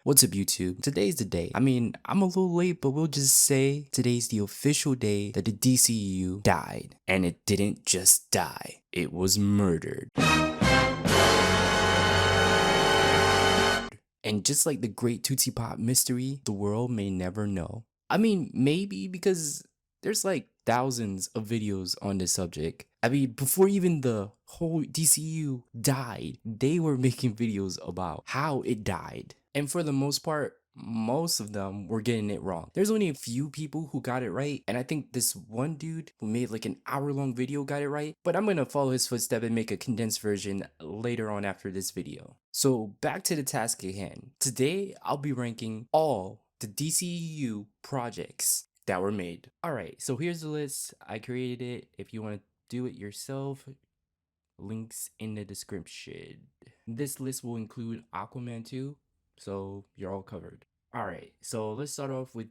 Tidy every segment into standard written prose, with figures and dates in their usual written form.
What's up, YouTube? Today's the day. I mean, I'm a little late, but we'll just say today's the official day that the DCU died. And it didn't just die, it was murdered. And just like the great Tootsie Pop mystery, the world may never know. I mean, maybe because there's like thousands of videos on this subject. I mean, before even the whole DCU died, they were making videos about how it died. And for the most part, most of them were getting it wrong. There's only a few people who got it right, and I think this one dude who made like an hour-long video got it right, but I'm gonna follow his footsteps and make a condensed version later on after this video. So back to the task at hand. Today, I'll be ranking all the DCU projects that were made. Alright, so here's the list. I created it. If you want to do it yourself, links in the description. This list will include Aquaman 2, so you're all covered. Alright, so let's start off with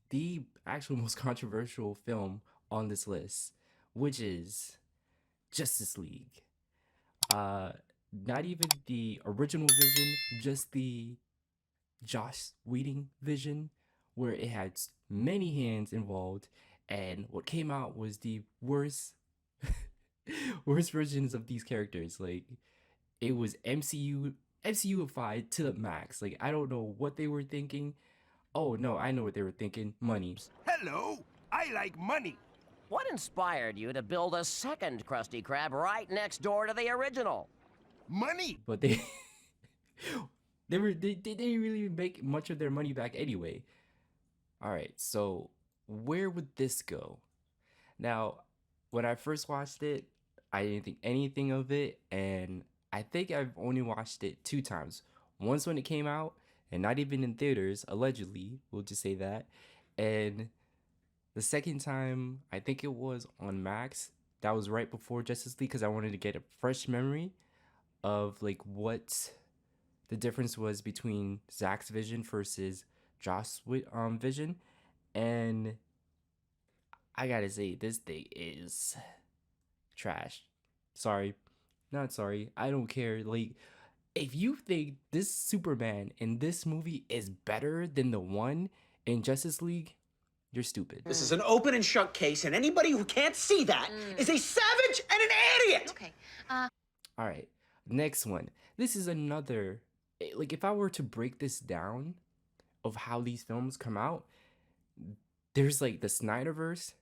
the actual most controversial film on this list, which is Justice League. Not even the original vision, just the Joss Whedon vision, where it had many hands involved, and what came out was the worst worst versions of these characters. Like, it was MCUified to the max. Like, I don't know what they were thinking. Oh no, I know what they were thinking. Money. Hello, I like money. What inspired you to build a second Krusty Krab right next door to the original? Money. But they they didn't really make much of their money back anyway. All right, so where would this go? Now, when I first watched it, I didn't think anything of it, and I think I've only watched it 2 times. Once when it came out, and not even in theaters, allegedly, we'll just say that. And the second time, I think it was on Max. That was right before Justice League because I wanted to get a fresh memory of like what the difference was between Zach's vision versus Joss' vision. And I gotta say, this thing is trash. Sorry. Not sorry. I don't care. Like, if you think this Superman in this movie is better than the one in Justice League, you're stupid. This is an open and shut case, and anybody who can't see that is a savage and an idiot! Okay. Alright, next one. This is another, like, if I were to break this down of how these films come out, there's like the Snyderverse,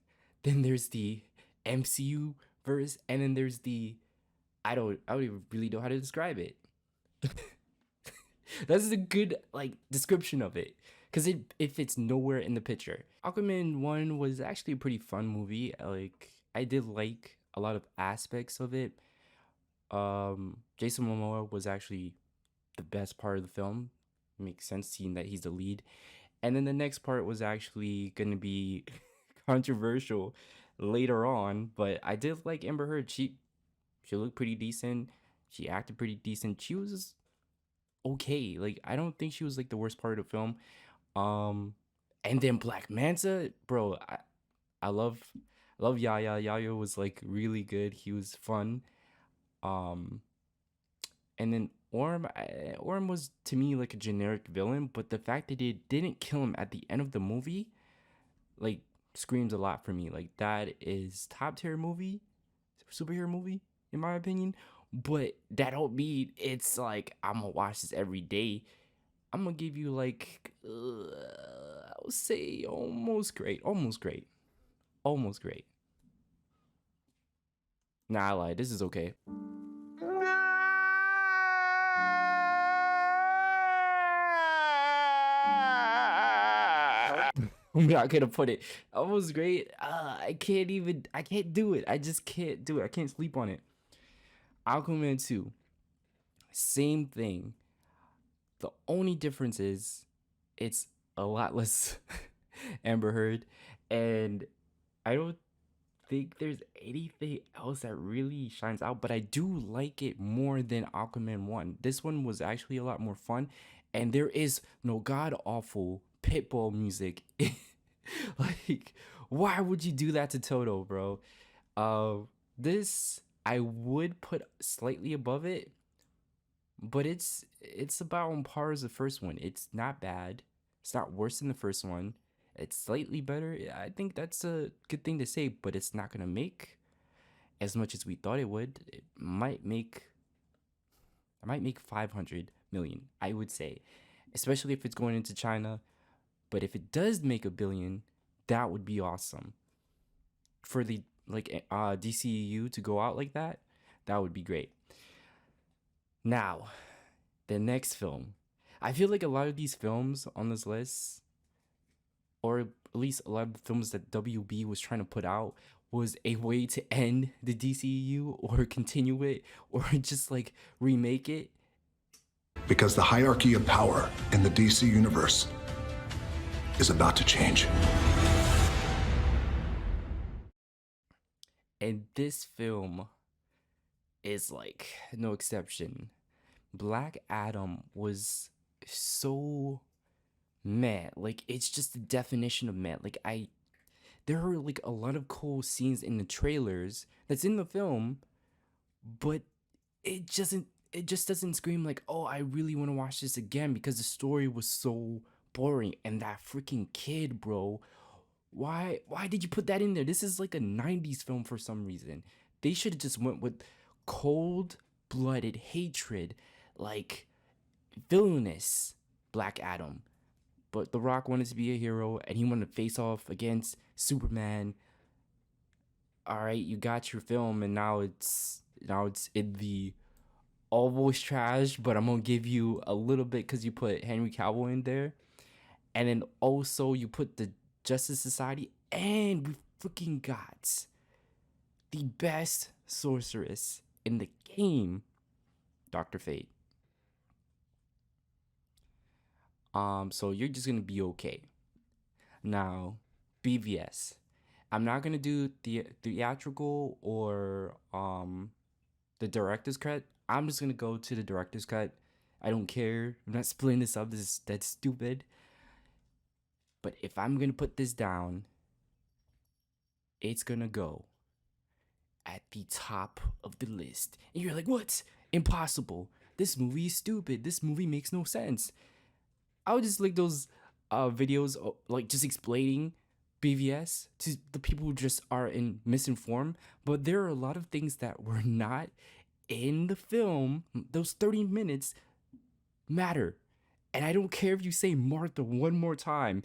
then there's the MCU verse, and then there's the I don't even really know how to describe it. That's a good like description of it, because it fits nowhere in the picture. Aquaman 1 was actually a pretty fun movie. Like, I did like a lot of aspects of it. Jason Momoa was actually the best part of the film. It makes sense seeing that he's the lead. And then the next part was actually gonna be controversial later on, but I did like Amber Heard. She looked pretty decent. She acted pretty decent. She was okay. Like, I don't think she was like the worst part of the film. And then Black Manta, bro, I love Yaya. Yaya was like really good. He was fun. And then Orm was to me like a generic villain, but the fact that they didn't kill him at the end of the movie, like, screams a lot for me. Like, that is top tier movie, superhero movie in my opinion. But that don't mean it's like I'm gonna watch this every day. I'm gonna give you like I would say almost great. Nah, I lied. This is okay. I'm not gonna put it. Almost great. I can't do it. I just can't do it. I can't sleep on it. Aquaman 2. Same thing. The only difference is it's a lot less Amber Heard, and I don't think there's anything else that really shines out, but I do like it more than Aquaman 1. This one was actually a lot more fun, and there is no god-awful Pitbull music. Like, why would you do that to Toto, bro? This I would put slightly above it, but it's about on par as the first one. It's not bad. It's not worse than the first one. It's slightly better. I think that's a good thing to say, but it's not gonna make as much as we thought it would. It might make 500 million, I would say, especially if it's going into China. But if it does make a billion, that would be awesome. For the DCEU to go out like that, that would be great. Now, the next film. I feel like a lot of these films on this list, or at least a lot of the films that WB was trying to put out, was a way to end the DCEU or continue it or just like remake it. Because the hierarchy of power in the DC universe is about to change. And this film is like no exception. Black Adam was so meh. Like, it's just the definition of meh. There are like a lot of cool scenes in the trailers that's in the film, but it just doesn't scream like, oh, I really want to watch this again, because the story was so boring. And that freaking kid, bro, why did you put that in there? This is like a 90s film for some reason. They should have just went with cold-blooded hatred, like villainous Black Adam. But The Rock wanted to be a hero and he wanted to face off against Superman. All right, you got your film, and now it's in the all voice trash, but I'm gonna give you a little bit because you put Henry Cavill in there. And then also you put the Justice Society, and we freaking got the best sorceress in the game, Dr. Fate. So you're just gonna be okay. Now, BVS. I'm not gonna do the theatrical or the director's cut. I'm just gonna go to the director's cut. I don't care. I'm not splitting this up. That's stupid. But if I'm gonna put this down, it's gonna go at the top of the list. And you're like, what? Impossible. This movie is stupid. This movie makes no sense. I would just like those videos, like just explaining BVS to the people who just are misinformed. But there are a lot of things that were not in the film. Those 30 minutes matter. And I don't care if you say Martha one more time.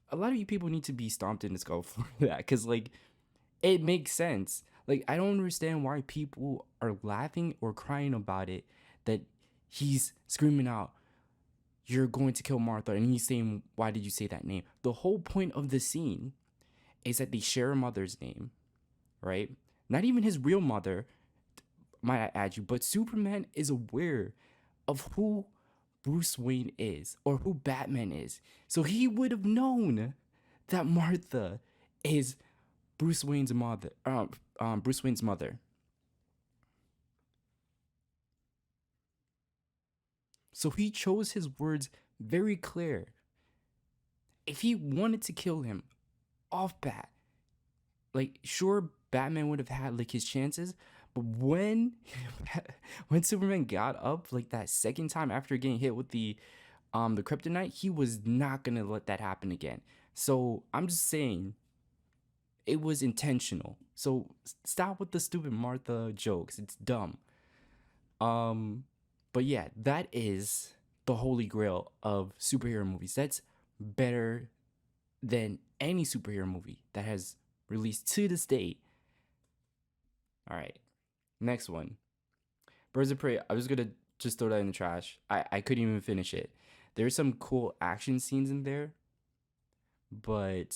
A lot of you people need to be stomped in the skull for that, because like it makes sense. Like, I don't understand why people are laughing or crying about it, that he's screaming out, "You're going to kill Martha," and he's saying, "Why did you say that name?" The whole point of the scene is that they share a mother's name, right? Not even his real mother, might I add you, but Superman is aware of who Bruce Wayne is or who Batman is. So he would have known that Martha is Bruce Wayne's mother. Bruce Wayne's mother. So he chose his words very clear. If he wanted to kill him off bat, like, sure, Batman would have had like his chances, but when when Superman got up like that second time after getting hit with the kryptonite, he was not gonna let that happen again. So I'm just saying, it was intentional. So stop with the stupid Martha jokes. It's dumb. But yeah, that is the holy grail of superhero movies. That's better than any superhero movie that has released to this date. All right, next one. Birds of Prey. I was gonna just throw that in the trash. I couldn't even finish it. There's some cool action scenes in there, but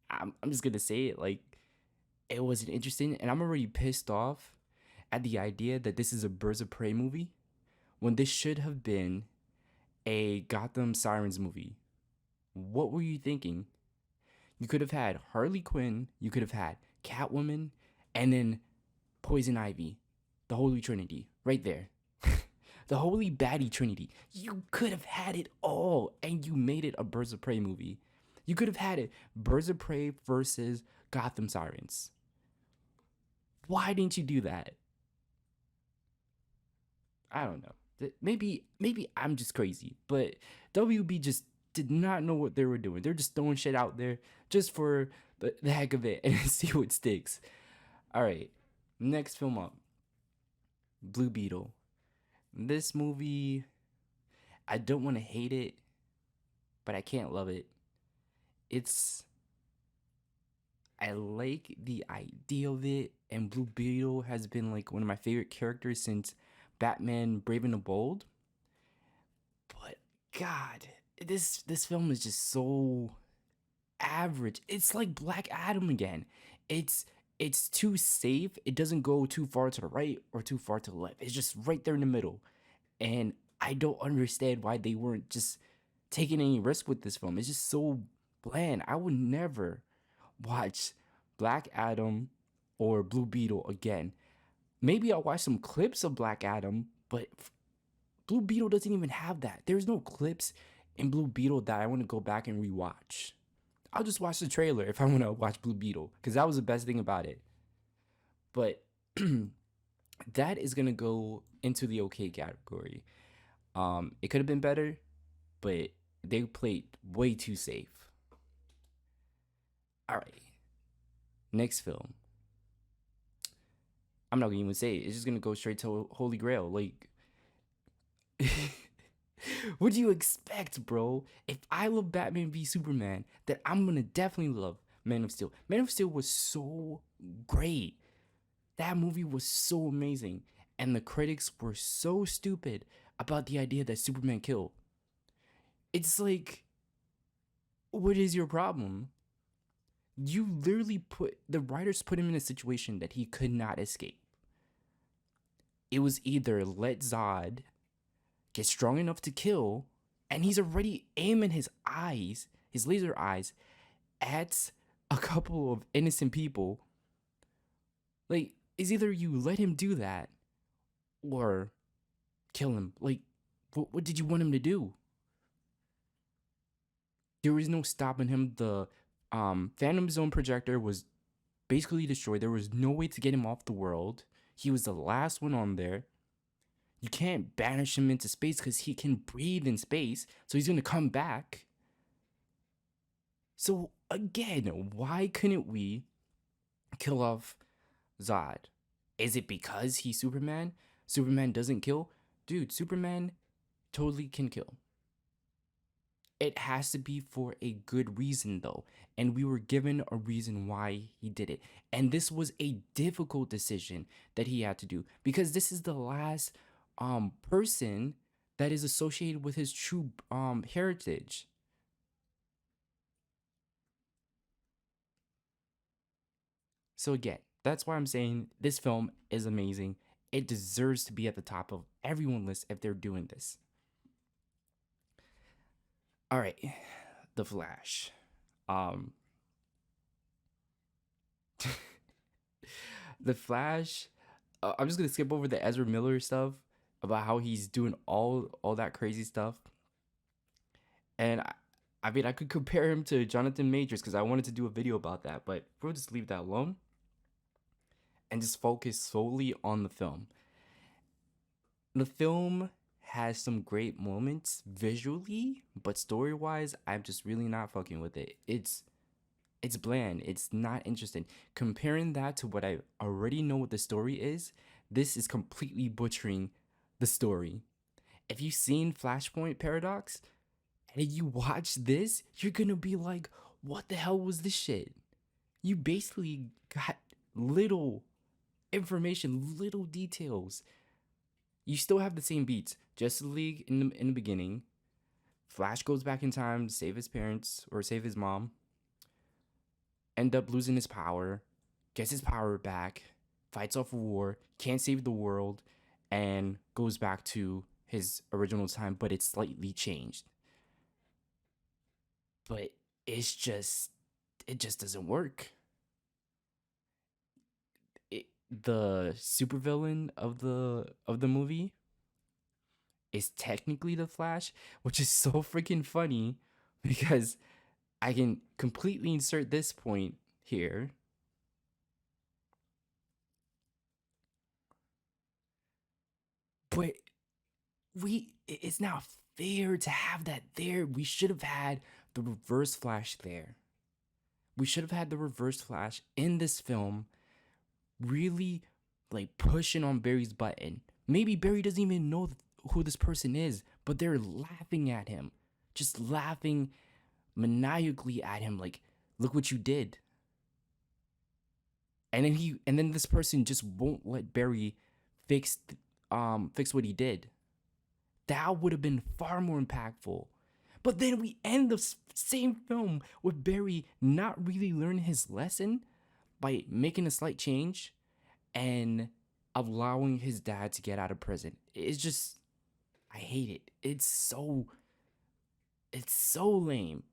I'm just gonna say it, like, it wasn't interesting, and I'm already pissed off at the idea that this is a Birds of Prey movie when this should have been a Gotham Sirens movie. What were you thinking? You could have had Harley Quinn, you could have had Catwoman, and then Poison Ivy. The Holy Trinity, right there. The Holy Baddie Trinity. You could have had it all, and you made it a Birds of Prey movie. You could have had it Birds of Prey versus Gotham Sirens. Why didn't you do that? I don't know. Maybe I'm just crazy, but WB just did not know what they were doing. They're just throwing shit out there just for the heck of it and see what sticks. All right, next film up, Blue Beetle. This movie, I don't want to hate it, but I can't love it. It's I like the idea of it, and Blue Beetle has been like one of my favorite characters since Batman Brave and the Bold. But God, this film is just so average. It's like Black Adam again. It's too safe. It doesn't go too far to the right or too far to the left. It's just right there in the middle. And I don't understand why they weren't just taking any risk with this film. It's just so bland. I would never watch Black Adam or Blue Beetle again. Maybe I'll watch some clips of Black Adam, but Blue Beetle doesn't even have that. There's no clips in Blue Beetle that I want to go back and rewatch. I'll just watch the trailer if I want to watch Blue Beetle, because that was the best thing about it. But that is gonna go into the okay category. It could have been better, but they played way too safe. All right, next film. I'm not gonna even say it. It's just gonna go straight to Holy Grail. Like, what do you expect, bro? If I love Batman v Superman, then I'm gonna definitely love Man of Steel. Man of Steel was so great. That movie was so amazing. And the critics were so stupid about the idea that Superman killed. It's like, what is your problem? You literally the writers put him in a situation that he could not escape. It was either let Zod get strong enough to kill, and he's already aiming his eyes, his laser eyes, at a couple of innocent people. Like, it's either you let him do that or kill him. Like, what did you want him to do? There was no stopping him. The Phantom Zone projector was basically destroyed. There was no way to get him off the world. He was the last one on there. You can't banish him into space because he can breathe in space. So he's going to come back. So again, why couldn't we kill off Zod? Is it because he's Superman? Superman doesn't kill? Dude, Superman totally can kill. It has to be for a good reason, though. And we were given a reason why he did it. And this was a difficult decision that he had to do, because this is the last person that is associated with his true heritage. So again, that's why I'm saying this film is amazing. It deserves to be at the top of everyone's list if they're doing this. All right, The Flash. The Flash. I'm just gonna skip over the Ezra Miller stuff about how he's doing all that crazy stuff. And I mean, I could compare him to Jonathan Majors because I wanted to do a video about that, but we'll just leave that alone and just focus solely on the film. The film has some great moments visually, but story-wise, I'm just really not fucking with it. It's bland. It's not interesting. Comparing that to what I already know what the story is, this is completely butchering the story. If you've seen Flashpoint Paradox and you watch this, you're gonna be like, what the hell was this shit? You basically got little information, little details. You still have the same beats. Justice League in the beginning. Flash goes back in time to save his parents or save his mom. End up losing his power. Gets his power back. Fights off a war. Can't save the world. And goes back to his original time, but it's slightly changed. But it just doesn't work. The supervillain of the movie is technically the Flash, which is so freaking funny because I can completely insert this point here. But it's not fair to have that there. We should have had the reverse flash there. We should have had the reverse flash in this film, really like pushing on Barry's button. Maybe Barry doesn't even know who this person is, but they're laughing at him, just laughing maniacally at him, like, look what you did. And then this person just won't let Barry fix fix what he did. That would have been far more impactful. But then we end the same film with Barry not really learning his lesson by making a slight change and allowing his dad to get out of prison. It's just, I hate it. It's so lame.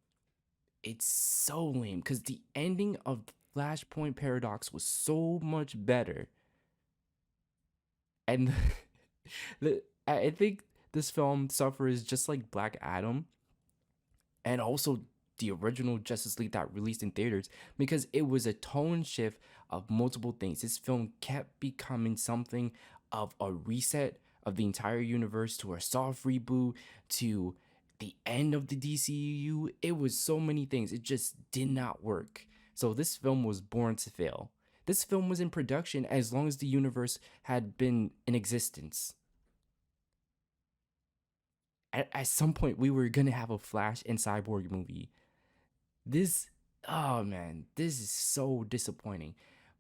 It's so lame because the ending of Flashpoint Paradox was so much better. And I think this film suffers just like Black Adam and also the original Justice League that released in theaters because it was a tone shift of multiple things. This film kept becoming something of a reset of the entire universe to a soft reboot to the end of the DCU. It was so many things. It just did not work. So this film was born to fail. This film was in production as long as the universe had been in existence. At some point, we were gonna have a Flash and Cyborg movie. This, oh man, this is so disappointing.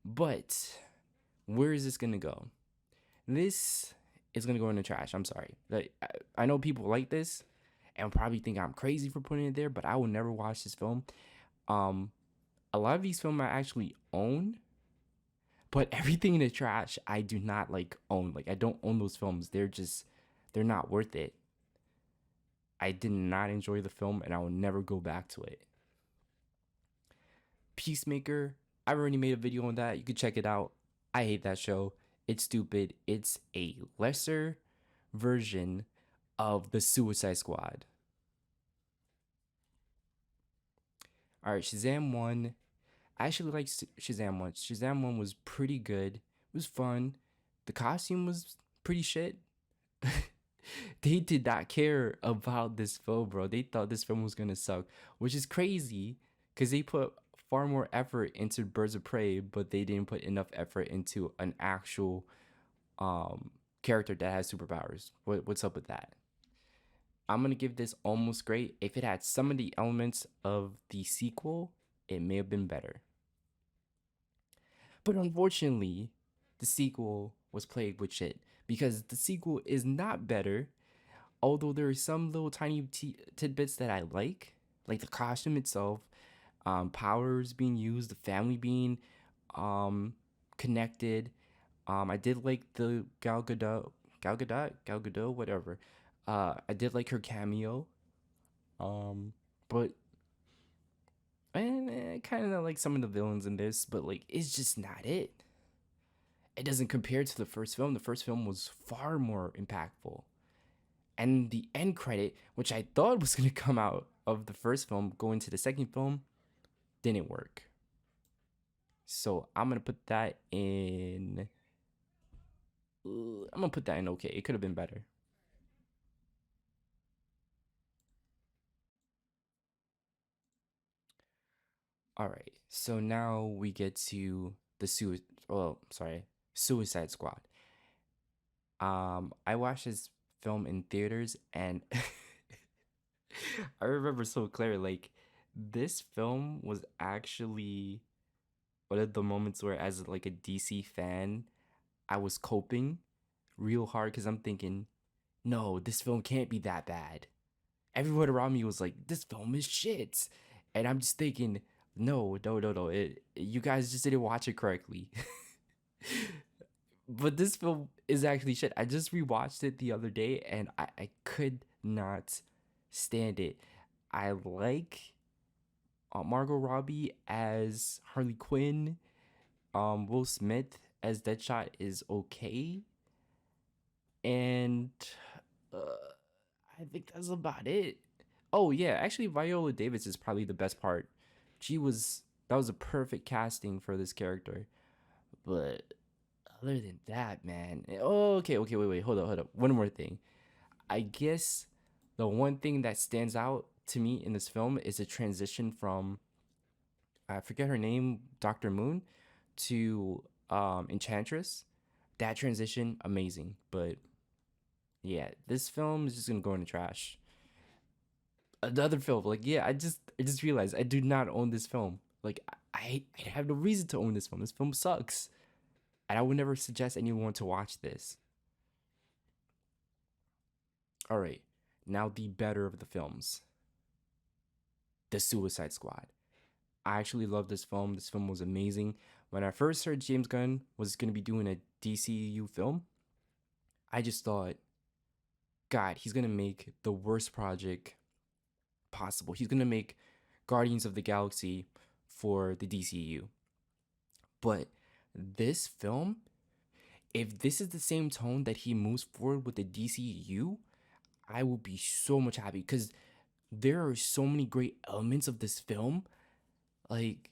But where is this gonna go? This is gonna go in the trash. I'm sorry. Like, I know people like this and probably think I'm crazy for putting it there, but I will never watch this film. A lot of these films I actually own, but everything in the trash I do not like own. Like, I don't own those films. They're not worth it. I did not enjoy the film and I will never go back to it. Peacemaker, I've already made a video on that. You can check it out. I hate that show. It's stupid. It's a lesser version of the Suicide Squad. All right, Shazam 1. I actually like Shazam 1. Shazam 1 was pretty good. It was fun. The costume was pretty shit. They did not care about this film, bro. They thought this film was gonna suck, which is crazy because they put far more effort into Birds of Prey, but they didn't put enough effort into an actual character that has superpowers. What's up with that? I'm gonna give this almost great. If it had some of the elements of the sequel, it may have been better. But unfortunately, the sequel was plagued with shit because the sequel is not better. Although there are some little tiny tidbits that I like the costume itself, powers being used, the family being connected. I did like the Gal Gadot, whatever. I did like her cameo. But and kind of like some of the villains in this, but like it's just not it. It doesn't compare to the first film. The first film was far more impactful. And the end credit, which I thought was going to come out of the first film, go into the second film, didn't work. So I'm going to put that in... I'm going to put that in okay. It could have been better. All right. So now we get to the Suicide Squad. I watched this film in theaters and I remember so clear, like this film was actually one of the moments where as like a DC fan I was coping real hard because I'm thinking, no, this film can't be that bad. Everyone around me was like, this film is shit, and I'm just thinking, no, you guys just didn't watch it correctly. But this film is actually shit. I just rewatched it the other day and I could not stand it. I like Margot Robbie as Harley Quinn. Will Smith as Deadshot is okay. And I think that's about it. Oh yeah, actually Viola Davis is probably the best part. That was a perfect casting for this character. But other than that, man. Oh, okay, wait. Hold up. One more thing. I guess the one thing that stands out to me in this film is a transition from, I forget her name, Dr. Moon, to Enchantress. That transition, amazing. But yeah, this film is just gonna go in the trash. Another film, like yeah, I just realized I do not own this film. Like I have no reason to own this film. This film sucks, and I would never suggest anyone to watch this. All right, now the better of the films, The Suicide Squad. I actually love this film. This film was amazing. When I first heard James Gunn was gonna be doing a DCU film, I just thought, God, he's gonna make the worst project possible. He's gonna make Guardians of the Galaxy for the DCU. But this film, if this is the same tone that he moves forward with the DCU, I will be so much happy because there are so many great elements of this film. Like,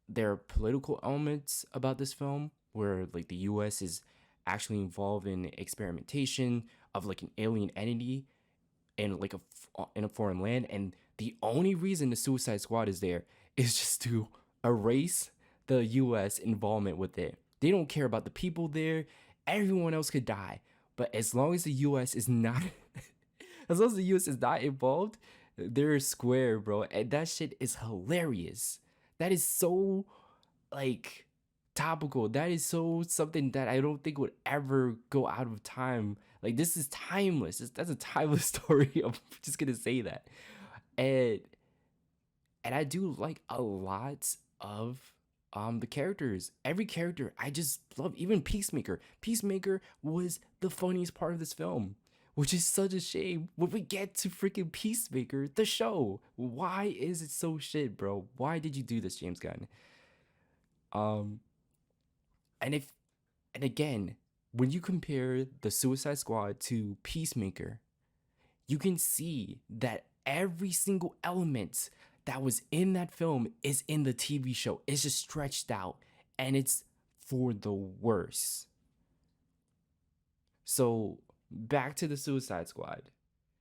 there are political elements about this film where like the US is actually involved in experimentation of like an alien entity in like in a foreign land, and the only reason the Suicide Squad is there is just to erase the US involvement with it. They don't care about the people there. Everyone else could die, but as long as the US is not as long as the US is not involved, they're square, bro. And that shit is hilarious. That is so like topical. That is so something that I don't think would ever go out of time. Like this is timeless. That's a timeless story. I'm just gonna say that. And I do like a lot of the characters. Every character I just love. Even Peacemaker. Peacemaker was the funniest part of this film, which is such a shame when we get to freaking Peacemaker, the show. Why is it so shit, bro? Why did you do this, James Gunn? Um, and if and again, when you compare the Suicide Squad to Peacemaker, you can see that every single element that was in that film is in the TV show. It's just stretched out and it's for the worse. So, back to the Suicide Squad.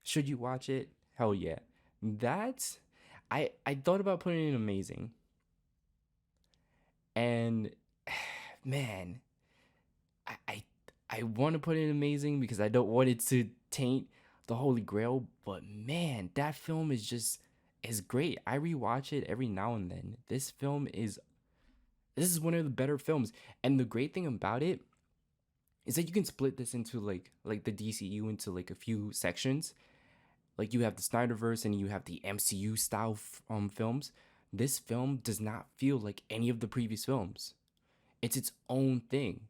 Should you watch it? Hell yeah. That I thought about putting in amazing. And man, I I, I want to put in amazing because I don't want it to taint the Holy Grail, but man, that film is great. I rewatch it every now and then. This is one of the better films. And the great thing about it is that you can split this into like the DCU into like a few sections. Like you have the Snyderverse and you have the MCU style films. This film does not feel like any of the previous films. It's its own thing.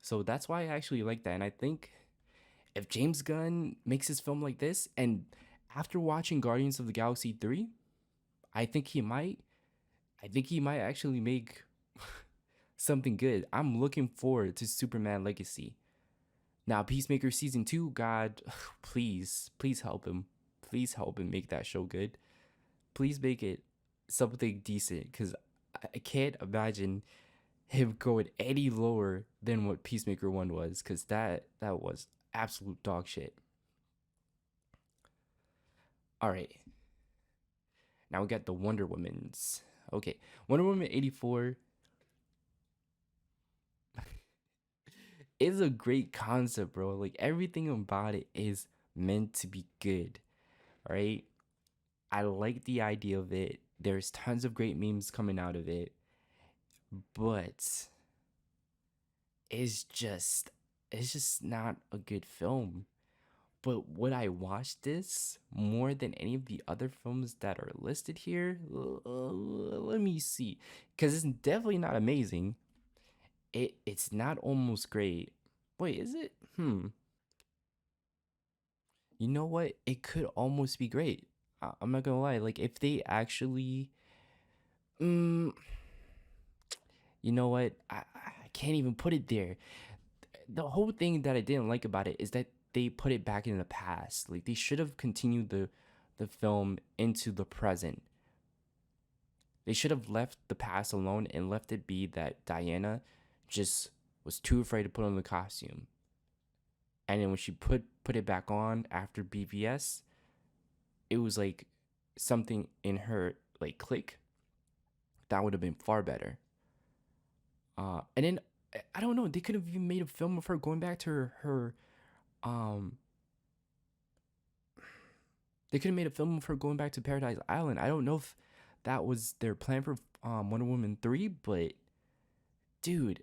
So that's why I actually like that. And I think if James Gunn makes his film like this, and after watching Guardians of the Galaxy 3, I think he might. I think he might actually make something good. I'm looking forward to Superman Legacy. Now, Peacemaker season 2, God, please help him. Please help him make that show good. Please make it something decent, because I can't imagine him going any lower than what Peacemaker 1 was, because that was absolute dog shit. All right. Now we got the Wonder Woman's. Okay. Wonder Woman 84 is a great concept, bro. Like everything about it is meant to be good. All right. I like the idea of it. There's tons of great memes coming out of it. But it's just not a good film. But would I watch this more than any of the other films that are listed here? Let me see. Because it's definitely not amazing. It's not almost great. Wait, is it? You know what? It could almost be great. I'm not gonna lie. Like if they actually, mm, you know what? I can't even put it there. The whole thing that I didn't like about it is that they put it back in the past. Like they should have continued the film into the present. They should have left the past alone and left it be that Diana just was too afraid to put on the costume. and then when she put it back on after BVS, it was like something in her like click that would have been far better. And then I don't know, they could have even made a film of her going back to her um they could have made a film of her going back to Paradise Island. I don't know if that was their plan for Wonder Woman 3, but dude,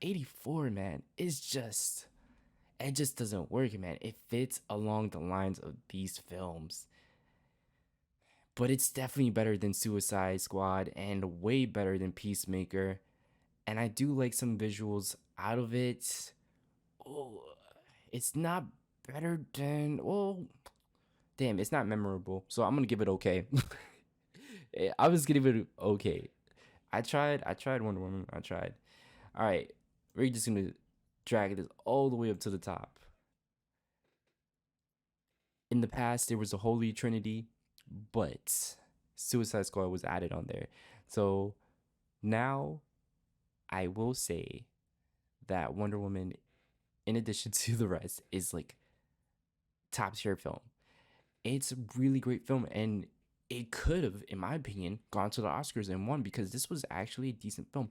84, man, is just, it just doesn't work, man. It fits along the lines of these films. But it's definitely better than Suicide Squad and way better than Peacemaker. And I do like some visuals out of it. Oh, it's not better than, well, damn, it's not memorable. So I'm gonna give it okay. I was gonna give it okay. I tried Wonder Woman. I tried. All right, we're just gonna drag this all the way up to the top. In the past, there was a Holy Trinity, but Suicide Squad was added on there. So now I will say that Wonder Woman, in addition to the rest, is like top tier film. It's a really great film, and it could have, in my opinion, gone to the Oscars and won because this was actually a decent film.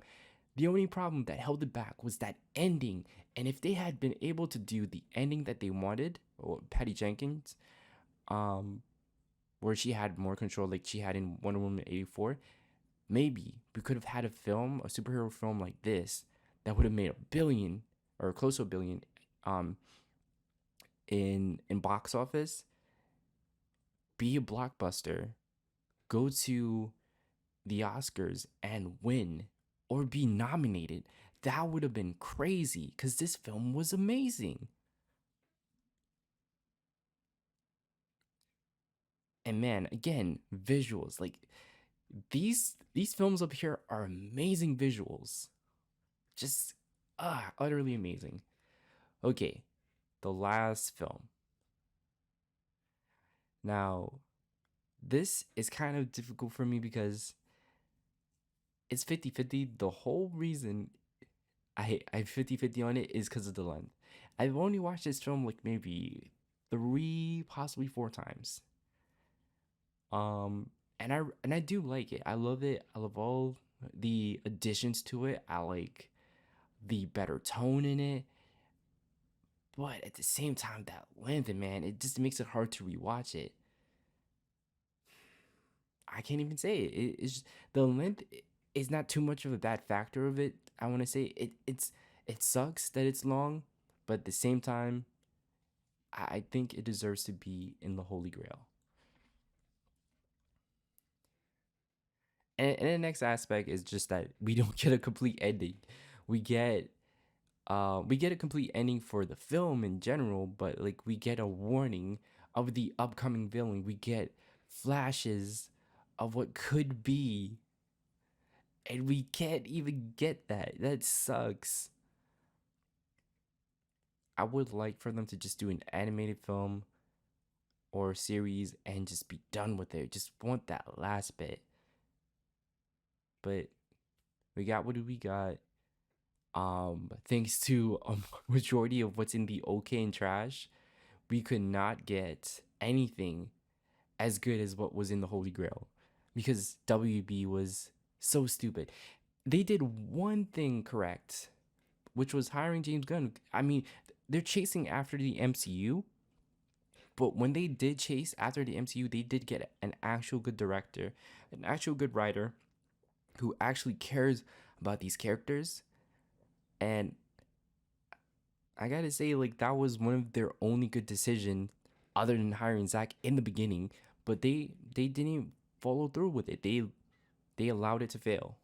The only problem that held it back was that ending. And if they had been able to do the ending that they wanted, or Patty Jenkins, where she had more control like she had in Wonder Woman 84, maybe we could have had a film, a superhero film like this that would have made $1 billion or close to $1 billion in box office, be a blockbuster, go to the Oscars and win or be nominated. That would have been crazy because this film was amazing. And man, again, visuals, like these films up here are amazing visuals. Just utterly amazing. Okay, the last film. Now, this is kind of difficult for me because it's 50-50. The whole reason I 50-50 on it is because of the length. I've only watched this film like maybe 3, possibly 4 times. And I do like it. I love it. I love all the additions to it. I like the better tone in it. But at the same time, that length, man, it just makes it hard to rewatch it. I can't even say it. It's the length is not too much of a bad factor of it. I want to say it sucks that it's long, but at the same time, I think it deserves to be in the Holy Grail. And the next aspect is just that we don't get a complete ending. We get we get a complete ending for the film in general, but like we get a warning of the upcoming villain. We get flashes of what could be, and we can't even get that. That sucks. I would like for them to just do an animated film or series and just be done with it. Just want that last bit. But we got what we got. Thanks to a majority of what's in the okay and trash, we could not get anything as good as what was in the Holy Grail because WB was so stupid. They did one thing correct, which was hiring James Gunn. I mean, they're chasing after the MCU, but when they did chase after the MCU, they did get an actual good director, an actual good writer who actually cares about these characters. And I gotta say, like, that was one of their only good decisions other than hiring Zach in the beginning, but they didn't follow through with it. They allowed it to fail.